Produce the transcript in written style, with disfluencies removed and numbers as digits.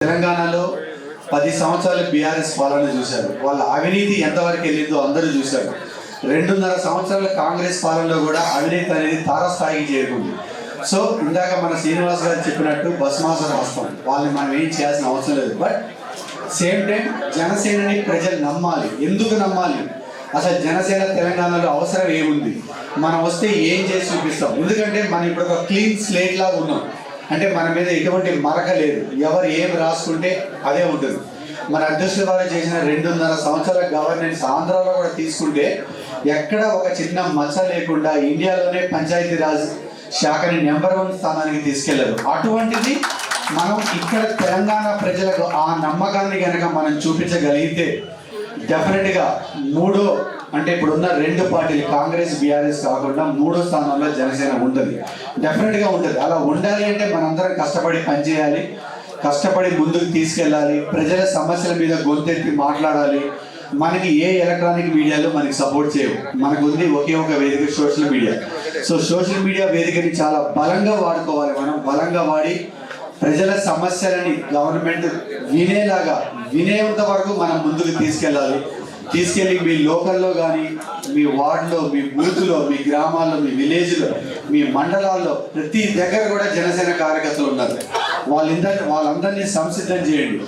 తెలంగాణలో 10 సంవత్సరాలు బీఆర్ఎస్ పాలన చూశారు. వాళ్ళ అవినీతి ఎంతవరకు వెళ్ళిందో అందరూ చూశారు. 2.5 సంవత్సరాల కాంగ్రెస్ పాలనలో కూడా అవినీతి అనేది తారస్థాయికి చేరుకుంది. సో ఇందాక మన శ్రీనివాస్ గారు చెప్పినట్టు భస్మాసుర హస్తం, వాళ్ళని మనం ఏం చేయాల్సిన అవసరం లేదు. బట్ సేమ్ టైం జనసేనని ప్రజలు నమ్మాలి. ఎందుకు నమ్మాలి? అసలు జనసేన తెలంగాణలో అవసరం ఏముంది, మనం వస్తే ఏం చేసి చూపిస్తాం. ఎందుకంటే మనం ఇప్పుడు ఒక క్లీన్ స్లేట్ లాగా ఉన్నాం. అంటే మన మీద ఎటువంటి మరక లేదు, ఎవరు ఏం రాసుకుంటే అదే ఉంటుంది. మన అధ్యక్షుల వారు చేసిన 2.5 సంవత్సరాల గవర్నెన్స్ ఆంధ్రాలో కూడా తీసుకుంటే ఎక్కడ ఒక చిన్న మచ్చ లేకుండా ఇండియాలోనే పంచాయతీరాజ్ శాఖని నెంబర్ 1 స్థానానికి తీసుకెళ్లారు. అటువంటిది మనం ఇక్కడ తెలంగాణ ప్రజలకు ఆ నమ్మకాన్ని కనుక మనం చూపించగలిగితే డెఫినెట్గా అంటే ఇప్పుడున్న 2 పార్టీలు కాంగ్రెస్ బీఆర్ఎస్ కాకుండా 3వ స్థానంలో జనసేన ఉంటుంది, డెఫినెట్గా ఉంటుంది. అలా ఉండాలి అంటే మనందరం కష్టపడి పనిచేయాలి, కష్టపడి ముందుకు తీసుకెళ్ళాలి, ప్రజల సమస్యల మీద గొంతెత్తి మాట్లాడాలి. మనకి ఏ ఎలక్ట్రానిక్ మీడియాలో మనకి సపోర్ట్ చేయవు, మనకు ఉంది ఒకే ఒక వేదిక social media. So social media వేదికని చాలా బలంగా వాడుకోవాలి. మనం బలంగా వాడి ప్రజల సమస్యలని గవర్నమెంట్ వినేంత వరకు మనం ముందుకు తీసుకెళ్ళి మీ లోకల్లో కానీ, మీ వార్డులో, మీ బూత్లో, మీ గ్రామాల్లో, మీ విలేజ్లో, మీ మండలాల్లో ప్రతి దగ్గర కూడా జనసేన కార్యకర్తలు ఉన్నారు. వాళ్ళందరినీ సంసిద్ధం చేయండి.